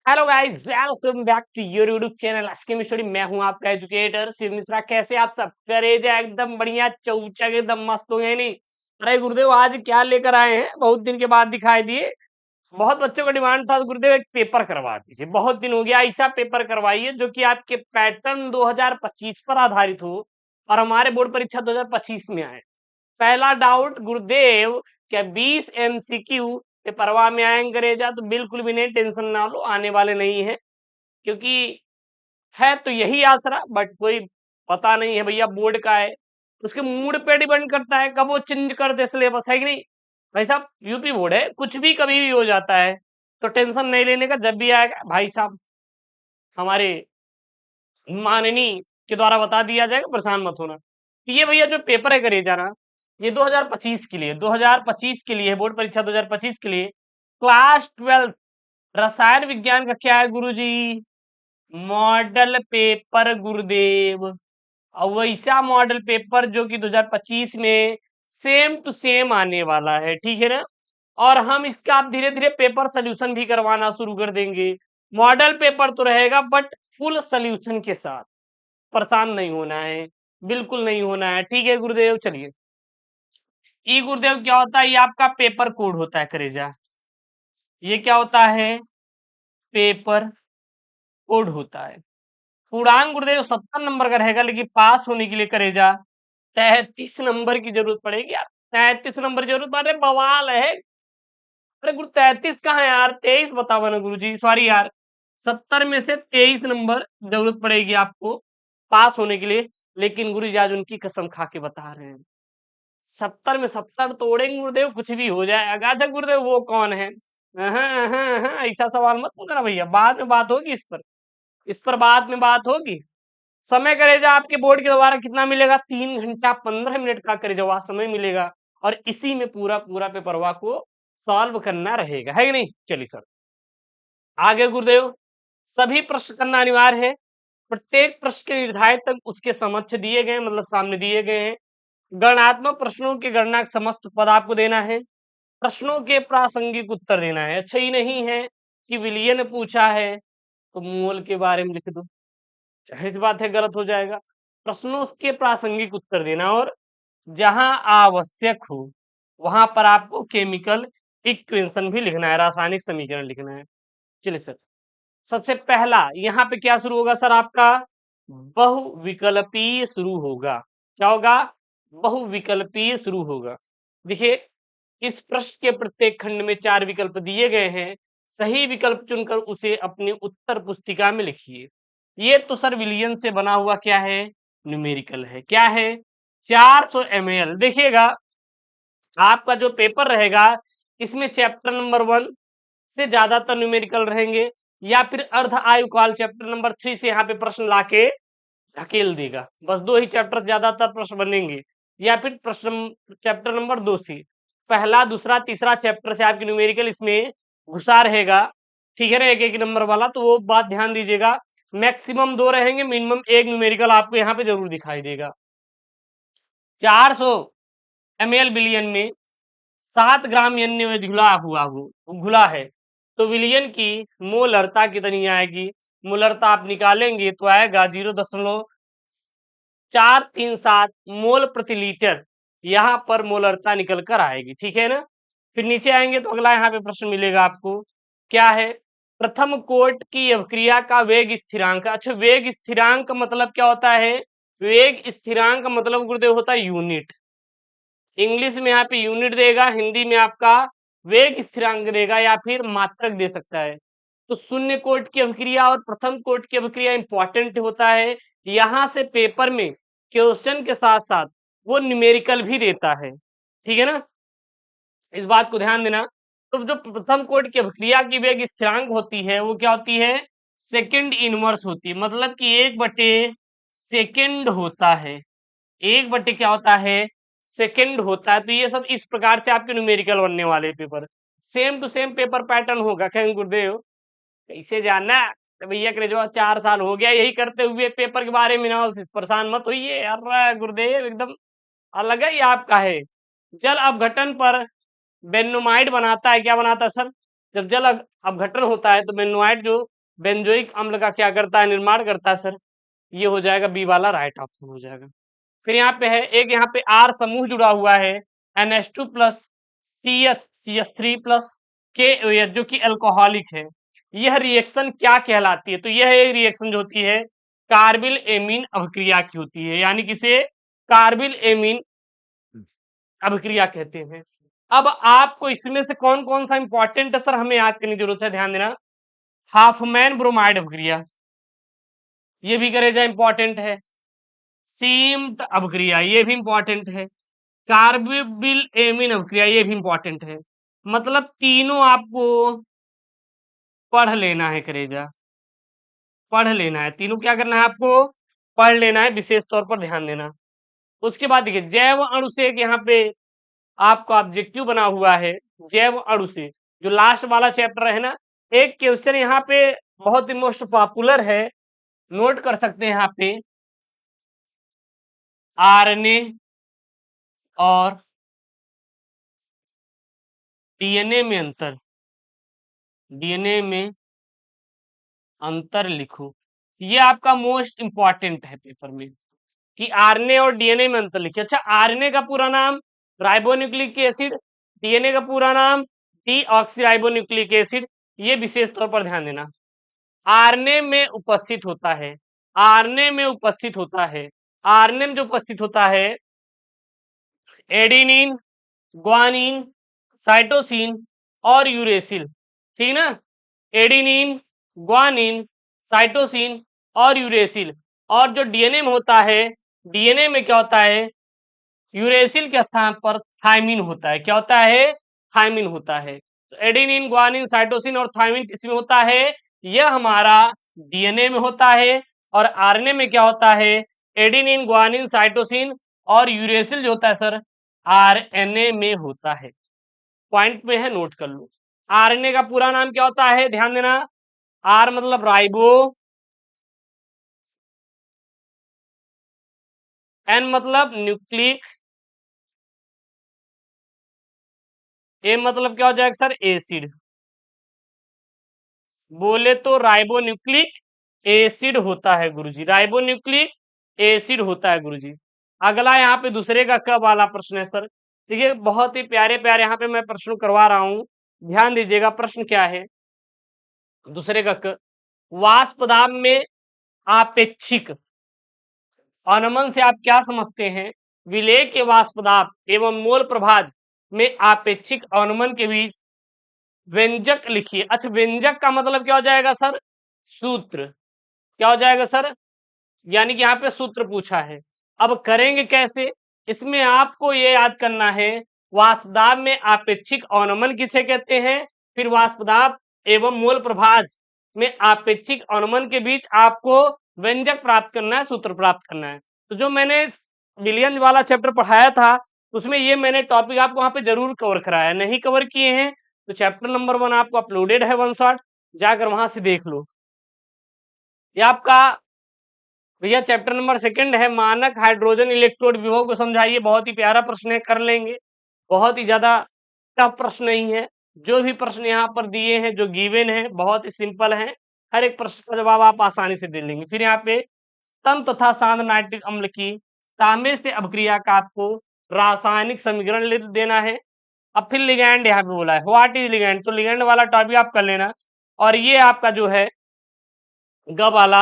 Hello guys, welcome back to your YouTube channel Askim study. मैं हूं आपका educator Shiv Mishra. कैसे आप सब? करेजा एकदम बढ़िया, चौचक एकदम मस्त हो गए नहीं? अरे गुरुदेव, आज क्या लेकर आए हैं? बहुत दिन के बाद दिखाई दिए। बहुत बच्चों का डिमांड था गुरुदेव एक पेपर करवा दीजिए, बहुत दिन हो गया। ऐसा पेपर करवाइए जो कि आपके पैटर्न 2025 पर आधारित हो और हमारे बोर्ड परीक्षा 2025 में आए। पहला डाउट गुरुदेव, क्या 20 एमसीक्यू पेपरवा में आएंगे अंग्रेजा? तो बिल्कुल भी नहीं, टेंशन ना लो, आने वाले नहीं है। क्योंकि है तो यही आसरा, बट कोई पता नहीं है भैया, बोर्ड का है, उसके मूड पे डिपेंड करता है कब वो चेंज कर दे सिलेबस, है कि नहीं? भाई साहब, यूपी बोर्ड है, कुछ भी कभी भी हो जाता है, तो टेंशन नहीं लेने का। जब भी आएगा भाई साहब हमारे माननीय के द्वारा बता दिया जाएगा, परेशान मत होना। तो ये भैया जो पेपर है करे जाना, ये 2025 के लिए, 2025 के लिए है, बोर्ड परीक्षा 2025 के लिए। क्लास 12 रसायन विज्ञान का क्या है गुरुजी? मॉडल पेपर गुरुदेव। और वैसा मॉडल पेपर जो कि 2025 में सेम टू सेम आने वाला है, ठीक है ना? और हम इसका आप धीरे धीरे पेपर सोल्यूशन भी करवाना शुरू कर देंगे। मॉडल पेपर तो रहेगा बट फुल सोल्यूशन के साथ। परेशान नहीं होना है, बिल्कुल नहीं होना है, ठीक है गुरुदेव? चलिए, ई गुरुदेव क्या होता है? ये आपका पेपर कोड होता है करेजा। ये क्या होता है? पेपर कोड होता है। पूर्णांक गुरुदेव 70 नंबर का रहेगा, लेकिन पास होने के लिए करेजा 33 नंबर की जरूरत पड़ेगी यार। 33 नंबर की जरूरत, अरे बवाल है। अरे गुरु 33 कहाँ है यार? 23 बताओ ना गुरु जी, सॉरी यार। 70 में से 23 नंबर जरूरत पड़ेगी आपको पास होने के लिए। लेकिन गुरु जी आज उनकी कसम खा के बता रहे हैं, 70 में 70 तोड़ेंगे गुरुदेव, कुछ भी हो जाए। अच्छा गुरुदेव, वो कौन है? ऐसा सवाल मत पूछना भैया, बाद में बात होगी इस पर। इस पर बाद में बात होगी। समय करेजा आपके बोर्ड के द्वारा कितना मिलेगा? 3 घंटा 15 मिनट का करेजा समय मिलेगा, और इसी में पूरा पूरा पेपरवा को सॉल्व करना रहेगा, है कि नहीं? चलिए सर, आगे गुरुदेव। सभी प्रश्न करना अनिवार्य है। प्रत्येक प्रश्न के निर्धारित तक उसके समक्ष दिए गए, मतलब सामने दिए गए हैं। गणनात्मक प्रश्नों की गणना का समस्त पद आपको देना है। प्रश्नों के प्रासंगिक उत्तर देना है। अच्छा ही नहीं है कि विलियन ने पूछा है तो मोल के बारे में लिख दो, जाहिर सी बात है गलत हो जाएगा। प्रश्नों के प्रासंगिक उत्तर देना, और जहां आवश्यक हो वहां पर आपको केमिकल इक्वेशन भी लिखना है, रासायनिक समीकरण लिखना है। चलिए सर, सबसे पहला यहाँ पे क्या शुरू होगा सर? आपका बहुविकल्पीय शुरू होगा। क्या होगा? बहुविकल्पीय शुरू होगा। देखिए, इस प्रश्न के प्रत्येक खंड में 4 विकल्प दिए गए हैं। सही विकल्प चुनकर उसे अपनी उत्तर पुस्तिका में लिखिए। ये तो सर विलियन से बना हुआ क्या है? न्यूमेरिकल है। क्या है? 400 ml। देखिएगा, आपका जो पेपर रहेगा इसमें चैप्टर नंबर 1 से ज्यादातर न्यूमेरिकल रहेंगे, या फिर अर्ध आयुकाल चैप्टर नंबर 3 से यहाँ पे प्रश्न लाके ढकेल देगा। बस 2 ही चैप्टर ज्यादातर प्रश्न बनेंगे, या फिर प्रश्न चैप्टर नंबर 2 से पहला दूसरा तीसरा चैप्टर से आपकी न्यूमेरिकल इसमें घुसा रहेगा, ठीक है ना? एक एक नंबर वाला, तो वो बात ध्यान दीजिएगा। मैक्सिमम 2 रहेंगे, मिनिमम 1 न्यूमेरिकल आपको यहाँ पे जरूर दिखाई देगा। 400 ml विलियन में 7 ग्राम एन घुला हुआ हो घुला है, तो विलियन की मोलरता कितनी आएगी? मोलरता आप निकालेंगे तो आएगा 0.437 मोल प्रति लीटर। यहाँ पर मोलरता निकल कर आएगी, ठीक है ना? फिर नीचे आएंगे तो अगला यहाँ पे प्रश्न मिलेगा आपको। क्या है? प्रथम कोट की अवक्रिया का वेग स्थिरांक। अच्छा, वेग स्थिरांक मतलब क्या होता है? वेग स्थिरांक मतलब गुरुदेव होता है यूनिट। इंग्लिश में यहाँ पे यूनिट देगा, हिंदी में आपका वेग स्थिरांक देगा, या फिर मात्रक दे सकता है। तो शून्य कोट की अभिक्रिया और प्रथम कोट की अभिक्रिया इंपॉर्टेंट होता है। यहां से पेपर में क्वेश्चन के साथ साथ वो न्यूमेरिकल भी देता है, ठीक है ना? इस बात को ध्यान देना। तो जो प्रथम कोट की अभिक्रिया की वेग स्थिरांक होती है वो क्या होती है? सेकंड इनवर्स होती है, मतलब कि 1/सेकंड होता है। 1/, क्या होता है? सेकंड होता है। तो ये सब इस प्रकार से आपके न्यूमेरिकल बनने वाले paper, same to same paper pattern होगा। कहेंगे गुरुदेव कैसे जानना? तो भैया करे जो 4 साल हो गया यही करते हुए, पेपर के बारे में एनालिसिस, परेशान मत होइए। अरे गुरुदेव एकदम अलग ही आपका है। जल अपघटन पर बेन्नोमाइड बनाता है, क्या बनाता है सर? जब जल अपघटन होता है तो बेन्नोमाइड जो बेंजोइक अम्ल का क्या करता है, निर्माण करता है सर। ये हो जाएगा बी वाला राइट ऑप्शन हो जाएगा। फिर यहाँ पे है एक, यहाँ पे आर समूह जुड़ा हुआ है NH2 plus CH3 plus KOH जो कि अल्कोहलिक है। यह रिएक्शन क्या कहलाती है, तो यह एक रिएक्शन जो होती है कार्बिल एमीन अभिक्रिया की होती है, यानी किसे कार्बिल एमीन अभिक्रिया कहते हैं। अब आपको इसमें से कौन कौन सा इंपॉर्टेंट है सर हमें याद करने की जरूरत है, ध्यान देना। हाफमैन ब्रोमाइड अभिक्रिया, ये भी करेजा इंपॉर्टेंट है। सीम्ट अभिक्रिया, ये भी इंपॉर्टेंट है। कार्बिल एमीन अभिक्रिया, ये भी इंपॉर्टेंट है। मतलब तीनों आपको पढ़ लेना है करेजा, पढ़ लेना है तीनों, क्या करना है आपको, पढ़ लेना है, विशेष तौर पर ध्यान देना। उसके बाद देखिए जैव अणु से एक यहाँ पे आपका ऑब्जेक्टिव बना हुआ है, जैव अणु से जो लास्ट वाला चैप्टर है ना, एक क्वेश्चन यहाँ पे बहुत ही मोस्ट पॉपुलर है, नोट कर सकते हैं यहाँ पे। आरएनए और डीएनए में अंतर, डीएनए में अंतर लिखो। ये आपका मोस्ट इंपॉर्टेंट है पेपर में कि आरएनए और डीएनए में अंतर लिखिए। अच्छा, आरएनए का पूरा नाम राइबोन्यूक्लिक एसिड, डीएनए का पूरा नाम डीऑक्सीराइबोन्यूक्लिक एसिड, ये विशेष तौर पर ध्यान देना। आरएनए में उपस्थित होता है, आरएनए में उपस्थित होता है, आरएनए में जो उपस्थित होता है एडेनिन, ग्वानिन, साइटोसिन और यूरेसिल, ठीक ना। एडेनिन, ग्वानिन, साइटोसिन और यूरेसिल। और जो डीएनए में होता है, डीएनए में क्या होता है, यूरेसिल के स्थान पर थायमिन होता है। क्या होता है, थायमिन होता है। तो एडेनिन, ग्वानिन, साइटोसिन और थायमिन किसमें होता है, यह हमारा डीएनए में होता है। और आरएनए में क्या होता है, एडेनिन, ग्वानिन, साइटोसिन और यूरेसिल जो होता है सर आरएनए में होता है। पॉइंट में है, नोट कर लो। आरएनए का पूरा नाम क्या होता है, ध्यान देना। आर मतलब राइबो, एन मतलब न्यूक्लिक, ए मतलब क्या हो जाएगा सर एसिड, बोले तो राइबोन्यूक्लिक एसिड होता है गुरुजी, राइबोन्यूक्लिक एसिड होता है गुरुजी। अगला यहाँ पे दूसरे का क वाला प्रश्न है सर। देखिए बहुत ही प्यारे प्यारे यहाँ पे मैं प्रश्न करवा रहा हूं, ध्यान दीजिएगा। प्रश्न क्या है, दूसरे का क, वाष्प दाब में आपेक्षिक अनमन से आप क्या समझते हैं, विलेय के वाष्प दाब एवं मोल प्रभाज में आपेक्षिक अवनमन के बीच व्यंजक लिखिए। अच्छा, व्यंजक का मतलब क्या हो जाएगा सर, सूत्र। क्या हो जाएगा सर, यानी कि यहाँ पे सूत्र पूछा है। अब करेंगे कैसे, इसमें आपको ये याद करना है वाष्पदाब में आपेक्षिक अवनमन किसे कहते हैं, फिर वाष्पदाब एवं मोल प्रभाज में आपेक्षिक अवनमन के बीच आपको व्यंजक प्राप्त करना है, सूत्र प्राप्त करना है। तो जो मैंने विलियम्स वाला चैप्टर पढ़ाया था उसमें ये मैंने टॉपिक आपको वहां पे जरूर कवर कराया, नहीं कवर किए हैं तो चैप्टर नंबर 1 आपको अपलोडेड है वन शॉट, जाकर वहां से देख लो। ये आपका भैया चैप्टर नंबर 2 है, मानक हाइड्रोजन इलेक्ट्रोड विभव को समझाइए। बहुत ही प्यारा प्रश्न है, कर लेंगे, बहुत ही ज्यादा टफ प्रश्न नहीं है। जो भी प्रश्न यहाँ पर दिए हैं, जो गिवन है, बहुत ही सिंपल है, हर एक प्रश्न का जवाब आप आसानी से दे लेंगे। फिर यहाँ पे तम तथा सांद्र नाइट्रिक अम्ल की तांबे से अभिक्रिया का आपको रासायनिक समीकरण लिख देना है। अब फिर लिगैंड यहाँ पे बोला है, व्हाट इज लिगैंड, तो लिगैंड वाला टॉपिक आप कर लेना। और ये आपका जो है ग वाला,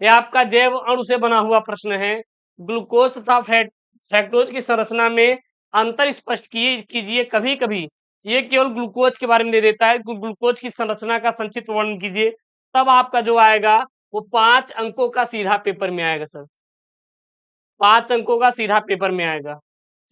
ये आपका जैव अणु से बना हुआ प्रश्न है। ग्लूकोज तथा फ्रैक्टोज की संरचना में अंतर स्पष्ट कीजिए। कभी कभी ये केवल ग्लूकोज के बारे में दे देता है, ग्लूकोज की संरचना का संक्षिप्त वर्णन कीजिए। तब आपका जो आएगा वो 5 अंकों का सीधा पेपर में आएगा सर, 5 अंकों का सीधा पेपर में आएगा।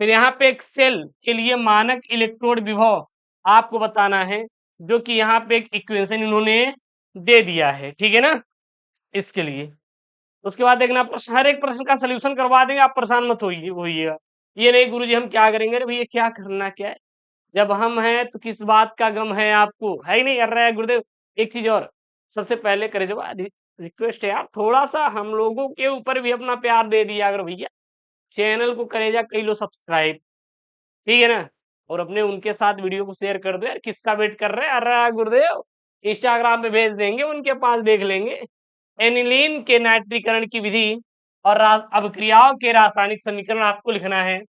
फिर यहाँ पे एक सेल के लिए मानक इलेक्ट्रोड विभव आपको बताना है, जो कि यहाँ पे एक इक्वेशन इन्होंने दे दिया है, ठीक है ना, इसके लिए। उसके बाद देखना प्रश्न, हर एक प्रश्न का सोल्यूशन करवा देंगे, आप परेशान मत होइएगा। ये नहीं गुरुजी हम क्या करेंगे, अरे भैया क्या करना, क्या है, जब हम हैं तो किस बात का गम है आपको, है ही नहीं कर रहा है गुरुदेव। एक चीज और, सबसे पहले करे जब रिक्वेस्ट है यार, थोड़ा सा हम लोगों के ऊपर भी अपना प्यार दे दिया अगर भैया, चैनल को करेजा कई लो सब्सक्राइब, ठीक है ना, और अपने उनके साथ वीडियो को शेयर कर दो यार, किसका वेट कर रहे हैं, अरे गुरुदेव इंस्टाग्राम पे भेज देंगे, उनके पास देख लेंगे। एनिलीन के नाइट्रीकरण की विधि और अभिक्रियाओं के रासायनिक समीकरण आपको लिखना है।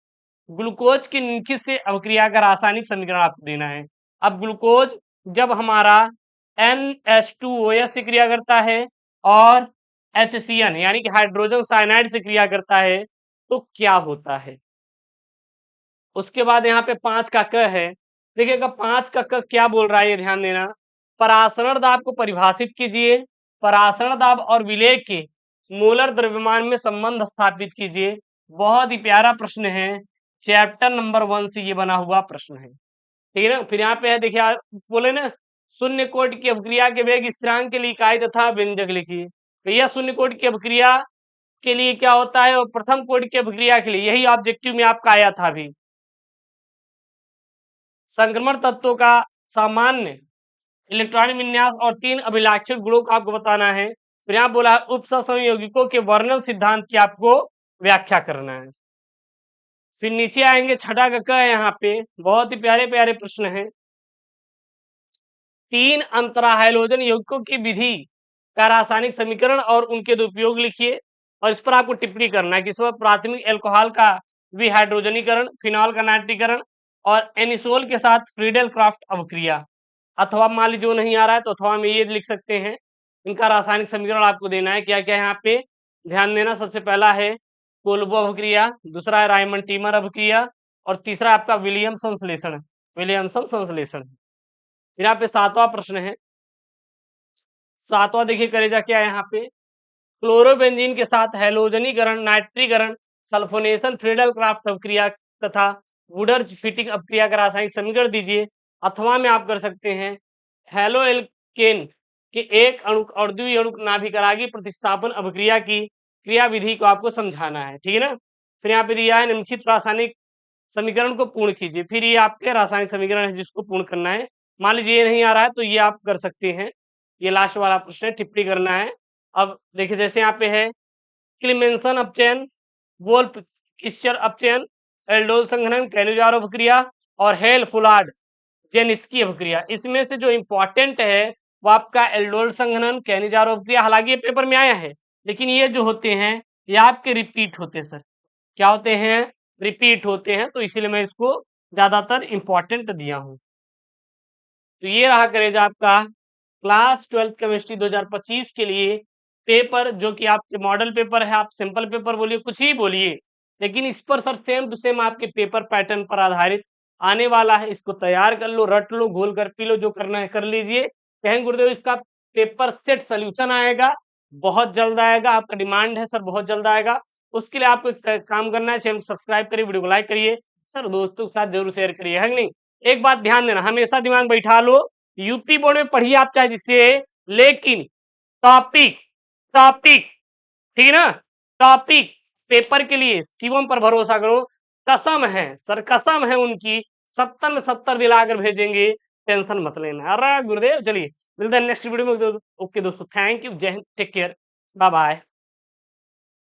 ग्लूकोज की निम्नलिखित से अभिक्रिया का रासायनिक समीकरण आपको देना है। अब ग्लूकोज जब हमारा NH2OH से क्रिया करता है और HCN यानी कि हाइड्रोजन साइनाइड से क्रिया करता है तो क्या होता है। उसके बाद यहाँ पे 5 का क है। देखिएगा 5 का क क्या बोल रहा है, ये ध्यान देना। परासरण दाब को परिभाषित कीजिए, परासरण दाब और विलेय के मोलर द्रव्यमान में संबंध स्थापित कीजिए। बहुत ही प्यारा प्रश्न है, चैप्टर नंबर 1 से ये बना हुआ प्रश्न है, ठीक है ना। फिर यहाँ पे है, देखिए बोले ना, शून्य कोटि की अभिक्रिया के वेग स्थिरांक के लिए इकाई तथा व्यंजक लिखिए। भैया शून्य कोटि की अभिक्रिया के लिए क्या होता है और प्रथम कोटि की अभिक्रिया के लिए, यही ऑब्जेक्टिव में आपका आया था अभी। संक्रमण तत्वों का सामान्य इलेक्ट्रॉनिक विन्यास और 3 अभिलाक्षित गुणों को आपको बताना है। फिर यहाँ बोला है उपसंयोगिकों के वर्णन सिद्धांत की आपको व्याख्या करना है। फिर नीचे आएंगे, छठा का है यहाँ पे, बहुत ही प्यारे प्यारे प्रश्न हैं। 3 अंतरा हाइड्रोजन यौगिकों की विधि का रासायनिक समीकरण और उनके दो उपयोग लिखिए और इस पर आपको टिप्पणी करना है कि इस पर प्राथमिक एल्कोहल का विहाइड्रोजनीकरण, फिनॉल का नाइट्रीकरण और एनिसोल के साथ फ्रीडेल क्राफ्ट अभिक्रिया। अथवा मान लीजिए जो नहीं आ रहा है तो अथवा में ये लिख सकते हैं। इनका रासायनिक समीकरण आपको देना है। क्या क्या है यहाँ पे ध्यान देना, सबसे पहला है कोल्बो अभिक्रिया, दूसरा है रायमंड टीमर अभिक्रिया और तीसरा आपका विलियमसन संश्लेषण, विलियमसन संश्लेषण। फिर यहाँ पे 7वां प्रश्न है। 7वां देखिए करेजा क्या है यहाँ पे, क्लोरोबेंजीन के साथ हैलोजनीकरण, नाइट्रीकरण, सल्फोनेशन, फ्रीडल क्राफ्ट अभिक्रिया तथा वुडर्ज फिटिंग अभिक्रिया का रासायनिक समीकरण दीजिए। अथवा में आप कर सकते हैं हेलो एल्केन के एक अणु और द्विअणु नाभिकरागी प्रतिस्थापन अभिक्रिया की क्रिया विधि को आपको समझाना है, ठीक है ना। फिर यहाँ पे दिया है निम्नलिखित रासायनिक समीकरण को पूर्ण कीजिए। फिर ये आपके रासायनिक समीकरण है जिसको पूर्ण करना है। मान लीजिए ये नहीं आ रहा है तो ये आप कर सकते हैं। ये लास्ट वाला प्रश्न है, टिप्पणी करना है। अब देखिए जैसे यहाँ पे है क्लिमेंसन अपचयन, वोल्फ किस्चर अपचयन, एल्डोल संघनन, कैनुजारो अभिक्रिया और हेल फुलार्ड जेनिस्की अभिक्रिया। इसमें से जो इंपॉर्टेंट है वो आपका एल्डोल संघनन, कैनिजारो अभिक्रिया। हालांकि ये पेपर में आया है लेकिन ये जो होते हैं ये आपके रिपीट होते हैं सर। क्या होते हैं, रिपीट होते हैं, तो इसीलिए मैं इसको ज्यादातर इंपॉर्टेंट दिया हूं। तो ये रहा करेगा आपका क्लास 12 केमिस्ट्री 2025 के लिए पेपर, जो कि आपके मॉडल पेपर है। आप सिंपल पेपर बोलिए, कुछ ही बोलिए, लेकिन इस पर सर सेम टू सेम आपके पेपर पैटर्न पर आधारित आने वाला है। इसको तैयार कर लो, रट लो, घोल कर पी लो, जो करना है कर लीजिए। कहें गुरुदेव इसका पेपर सेट सोल्यूशन आएगा, बहुत जल्द आएगा, आपका डिमांड है सर बहुत जल्द आएगा। उसके लिए आपको एक काम करना है, चैनल को सब्सक्राइब करिए, वीडियो को लाइक करिए, सर दोस्तों के साथ जरूर शेयर करिए, है कि नहीं। एक बात ध्यान देना, हमेशा दिमाग बैठा लो, यूपी बोर्ड में पढ़िए आप चाहे जिससे, लेकिन टॉपिक टॉपिक ठीक है ना, टॉपिक पेपर के लिए शिवम पर भरोसा करो। कसम है सर, कसम है उनकी, 70 में 70 दिलाकर भेजेंगे, टेंशन मत लेना। अरे गुरुदेव, चलिए मिलते हैं नेक्स्ट वीडियो में। ओके दोस्तों, थैंक यू, जय हिंद, टेक केयर, बाय बाय।